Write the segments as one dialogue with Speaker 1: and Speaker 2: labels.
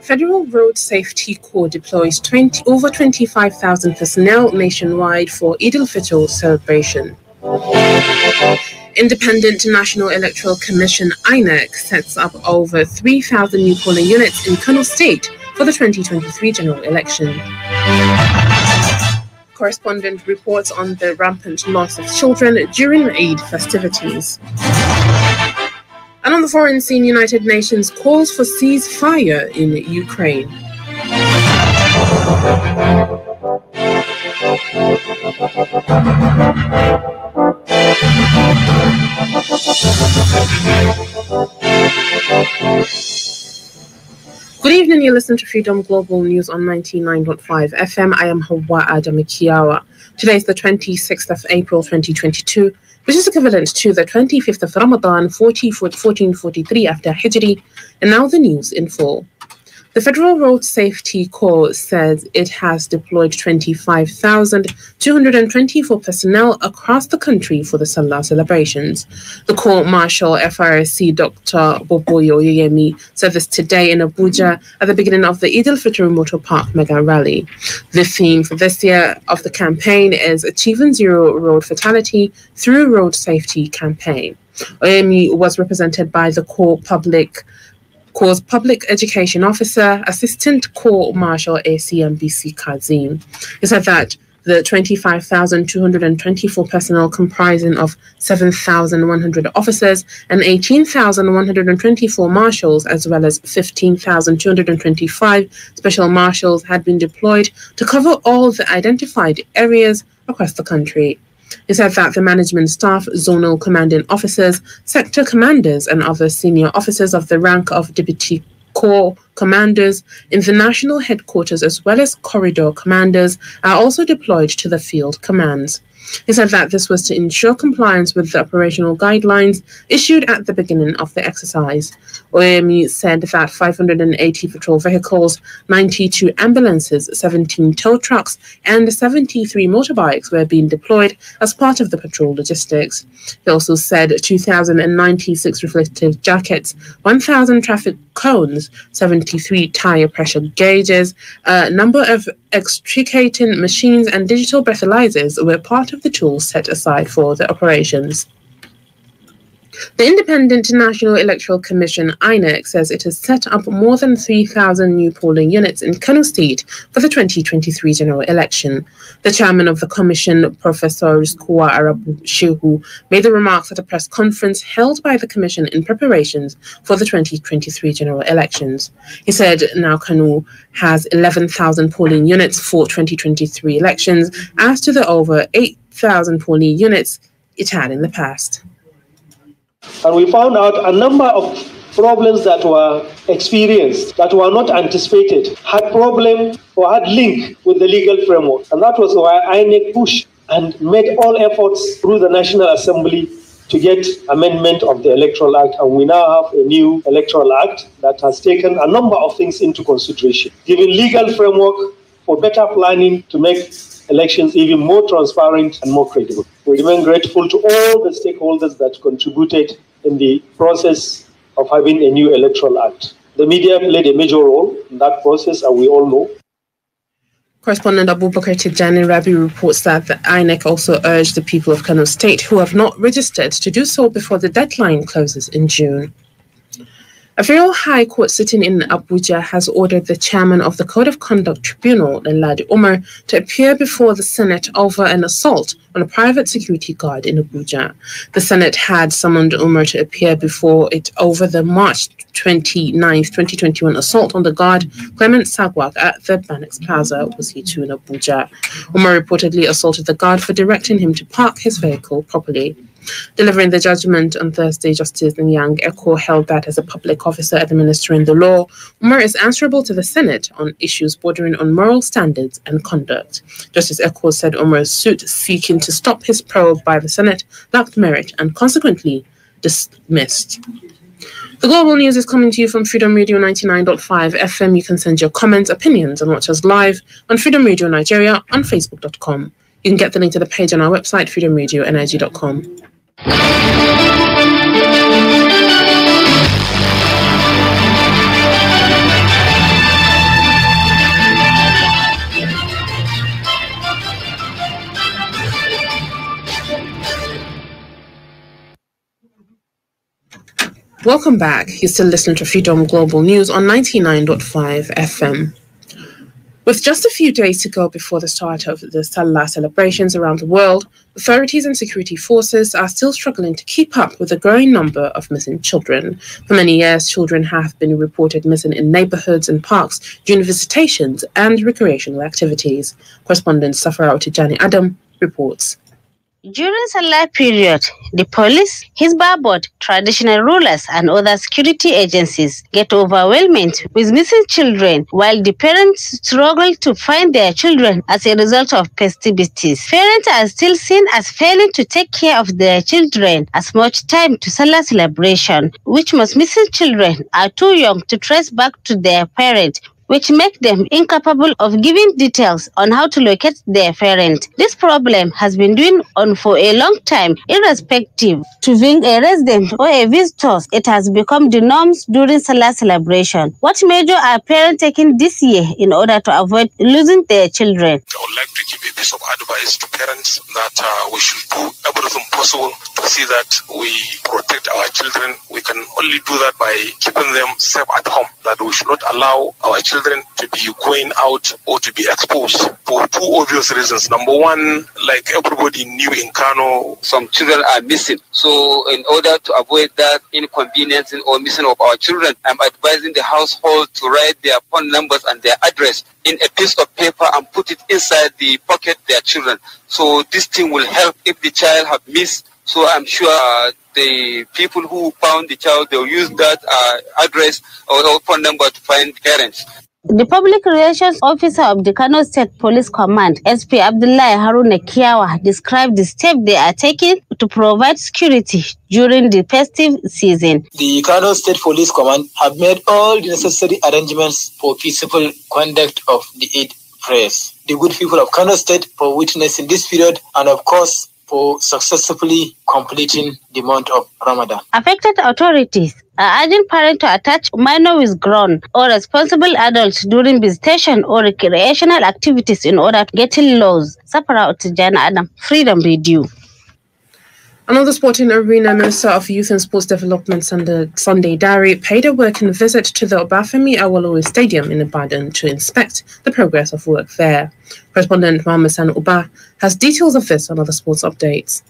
Speaker 1: Federal Road Safety Corps deploys over 25,000 personnel nationwide for Eid al-Fitr celebration. Independent National Electoral Commission (INEC) sets up over 3,000 new polling units in Kano State for the 2023 general election. Correspondent reports on the rampant loss of children during Eid festivities. And on the foreign scene, United Nations calls for ceasefire in Ukraine. Good evening, you listen to Freedom Global News on 99.5 FM. I am Hauwa Adamu Kiyawa. Today is the 26th of April 2022, which is equivalent to the 25th of Ramadan 1443 after Hijri. And now the news in full. The Federal Road Safety Corps says it has deployed 25,224 personnel across the country for the Salah celebrations. The Corps Marshal FRSC Dr. Boboyo Yemi said this today in Abuja at the beginning of the Eid al-Fitr Motor Park Mega Rally. The theme for this year of the campaign is Achieving Zero Road Fatality Through Road Safety Campaign. Oyemi was represented by the Corps Public Education Officer, Assistant Corps Marshal ACMBC Kazim. He said that the 25,224 personnel comprising of 7,100 officers and 18,124 marshals, as well as 15,225 special marshals, had been deployed to cover all the identified areas across the country. He said that the management staff, zonal commanding officers, sector commanders, and other senior officers of the rank of deputy corps commanders in the national headquarters, as well as corridor commanders, are also deployed to the field commands. He said that this was to ensure compliance with the operational guidelines issued at the beginning of the exercise. OME said that 580 patrol vehicles, 92 ambulances, 17 tow trucks, and 73 motorbikes were being deployed as part of the patrol logistics. He also said 2,096 reflective jackets, 1,000 traffic cones, 73 tire pressure gauges, a number of extricating machines and digital breathalyzers were part of the tools set aside for the operations. The Independent National Electoral Commission (INEC) says it has set up more than 3,000 new polling units in Kano State for the 2023 general election. The chairman of the commission, Professor Hauwa Adamu Kiyawa, made the remarks at a press conference held by the commission in preparations for the 2023 general elections. He said now Kano has 11,000 polling units for 2023 elections, as to the over 8,000 polling units it had in the past.
Speaker 2: And we found out a number of problems that were experienced, that were not anticipated, had problem or had link with the legal framework. And that was why INEC pushed and made all efforts through the National Assembly to get amendment of the Electoral Act. And we now have a new Electoral Act that has taken a number of things into consideration, giving legal framework for better planning to make elections even more transparent and more credible. We remain grateful to all the stakeholders that contributed in the process of having a new Electoral Act. The media played a major role in that process, and we all know.
Speaker 1: Correspondent Abubakar Tijani Rabi reports that the INEC also urged the people of Kano State who have not registered to do so before the deadline closes in June. A federal high court sitting in Abuja has ordered the chairman of the Code of Conduct Tribunal, Ladi Umar, to appear before the Senate over an assault on a private security guard in Abuja. The Senate had summoned Umar to appear before it over the March 29, 2021 assault on the guard Clement Sagwak at the Banex Plaza, Wasitu in Abuja. Umar reportedly assaulted the guard for directing him to park his vehicle properly. Delivering the judgment on Thursday, Justice Nyang Eko held that as a public officer administering the law, Umar is answerable to the Senate on issues bordering on moral standards and conduct. Justice Eko said Umar's suit seeking to stop his probe by the Senate lacked merit and consequently dismissed. The Global News is coming to you from Freedom Radio 99.5 FM. You can send your comments, opinions, and watch us live on Freedom Radio Nigeria on Facebook.com. You can get the link to the page on our website, freedomradioenergy.com. Welcome back. You're still listening to Freedom Global News on 99.5 FM. With just a few days to go before the start of the Salah celebrations around the world, authorities and security forces are still struggling to keep up with the growing number of missing children. For many years, children have been reported missing in neighborhoods and parks during visitations and recreational activities. Correspondent Hauwa Adamu reports.
Speaker 3: During Salah period, the police, Hizbah board, traditional rulers and other security agencies get overwhelmed with missing children, while the parents struggle to find their children as a result of festivities. Parents are still seen as failing to take care of their children as much time to Salah celebration, which most missing children are too young to trace back to their parents, which make them incapable of giving details on how to locate their parent. This problem has been going on for a long time, irrespective to being a resident or a visitor. It has become the norms during Salah celebration. What measures are parents taking this year in order to avoid losing their children?
Speaker 4: I would like to give a piece of advice to parents that we should do everything possible to see that we protect our children. We can only do that by keeping them safe at home, that we should not allow our children to be going out or to be exposed for two obvious reasons. Number one, like everybody knew in Kano,
Speaker 5: some children are missing. So in order to avoid that inconvenience or missing of our children, I'm advising the household to write their phone numbers and their address in a piece of paper and put it inside the pocket of their children. So this thing will help if the child have missed. So I'm sure the people who found the child, they'll use that address or phone number to find parents.
Speaker 3: The Public Relations Officer of the Kano State Police Command, SP Abdullahi Hauwa Kiyawa, described the step they are taking to provide security during the festive season.
Speaker 6: The Kano State Police Command have made all the necessary arrangements for peaceful conduct of the Eid prayers. The good people of Kano State for witnessing this period, and of course for successfully completing the month of Ramadan.
Speaker 3: Affected authorities are urging parents to attach minors with grown or responsible adults during visitation or recreational activities in order to get lost. Sapara Otijana Adam, Freedom Radio.
Speaker 1: Another sporting arena, Minister of Youth and Sports Development Sunday Dari paid a working visit to the Obafemi Awolowo Stadium in Ibadan to inspect the progress of work there. Correspondent Mohammed San Uba has details of this and other sports updates.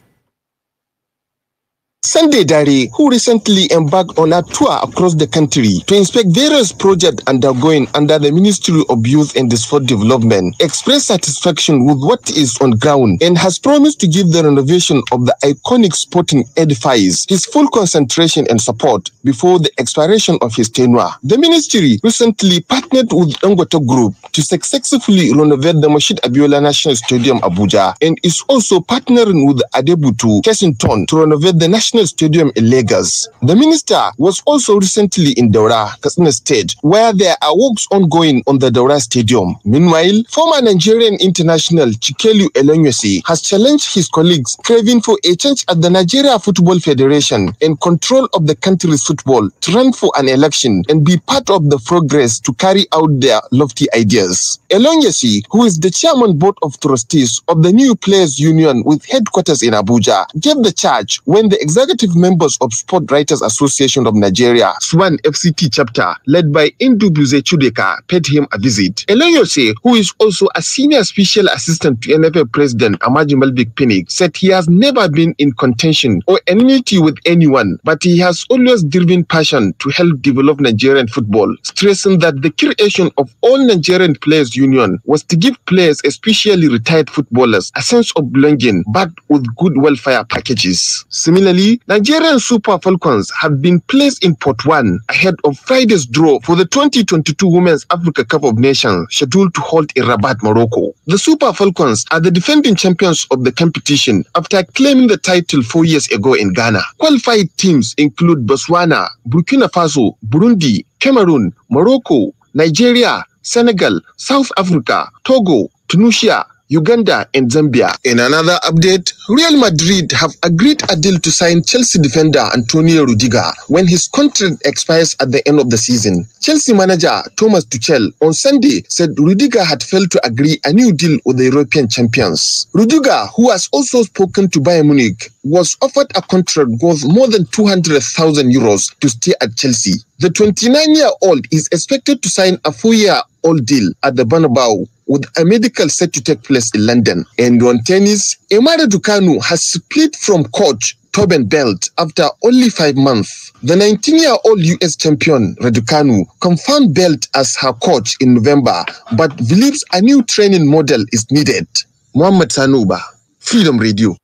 Speaker 7: Sunday Dari, who recently embarked on a tour across the country to inspect various projects undergoing under the Ministry of Youth and Sport Development, expressed satisfaction with what is on ground and has promised to give the renovation of the iconic sporting edifice his full concentration and support before the expiration of his tenure. The ministry recently partnered with Dangote Group to successfully renovate the Moshid Abiola National Stadium, Abuja, and is also partnering with Adebutu Kensington to renovate the National Stadium in Lagos. The minister was also recently in Daura, Katsina State, where there are works ongoing on the Daura Stadium. Meanwhile, former Nigerian international Chikelu Elonyosi has challenged his colleagues craving for a change at the Nigeria Football Federation and control of the country's football to run for an election and be part of the progress to carry out their lofty ideas. Elonyosi, who is the chairman board of trustees of the new Players Union with headquarters in Abuja, gave the charge when the executive members of Sport Writers Association of Nigeria, SWAN FCT chapter, led by Ndubuze Chudeka, paid him a visit. Elonyosi, who is also a senior special assistant to NFA President Amaji Malvik Pinnick, said he has never been in contention or enmity with anyone, but he has always driven passion to help develop Nigerian football, stressing that the creation of all Nigerian Players Union was to give players, especially retired footballers, a sense of belonging, backed with good welfare packages. Similarly, Nigerian Super Falcons have been placed in Pot 1 ahead of Friday's draw for the 2022 Women's Africa Cup of Nations scheduled to hold in Rabat, Morocco. The Super Falcons are the defending champions of the competition after claiming the title 4 years ago in Ghana. Qualified teams include Botswana, Burkina Faso, Burundi, Cameroon, Morocco, Nigeria, Senegal, South Africa, Togo, Tunisia, Uganda, and Zambia. In another update, Real Madrid have agreed a deal to sign Chelsea defender Antonio Rudiger when his contract expires at the end of the season. Chelsea manager Thomas Tuchel on Sunday said Rudiger had failed to agree a new deal with the European champions. Rudiger, who has also spoken to Bayern Munich, was offered a contract worth more than 200,000 euros to stay at Chelsea. The 29-year-old is expected to sign a 4-year-old deal at the Bernabeu, with a medical set to take place in London. And on tennis, Emma Raducanu has split from coach Torben Belt after only 5 months. The 19-year-old US champion Raducanu confirmed Belt as her coach in November, but believes a new training model is needed. Mohammed Sanuba, Freedom Radio.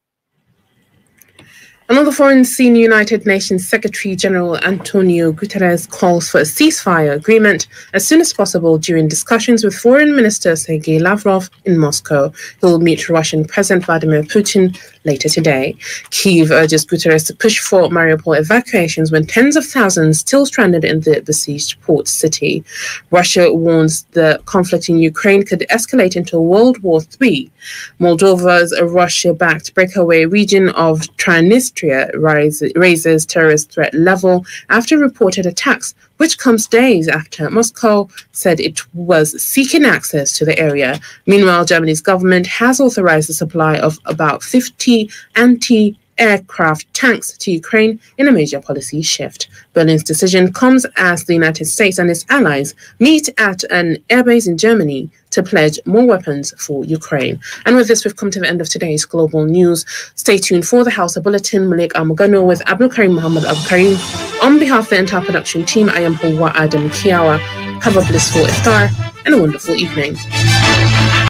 Speaker 1: Another foreign senior United Nations Secretary General Antonio Guterres calls for a ceasefire agreement as soon as possible during discussions with Foreign Minister Sergei Lavrov in Moscow. He will meet Russian President Vladimir Putin later today. Kyiv urges Guterres to push for Mariupol evacuations when tens of thousands still stranded in the besieged port city. Russia warns the conflict in Ukraine could escalate into World War III. Moldova's Russia-backed breakaway region of Transnistria raises terrorist threat level after reported attacks, which comes days after Moscow said it was seeking access to the area. Meanwhile, Germany's government has authorized the supply of about 50 anti-aircraft tanks to Ukraine in a major policy shift. Berlin's decision comes as the United States and its allies meet at an airbase in Germany to pledge more weapons for Ukraine. And with this, we've come to the end of today's global news. Stay tuned for the Hausa Bulletin. Malik Amugano with Abdul Karim Muhammad Abdul Karim. On behalf of the entire production team, I am Hauwa Adamu Kiyawa. Have a blissful iftar and a wonderful evening.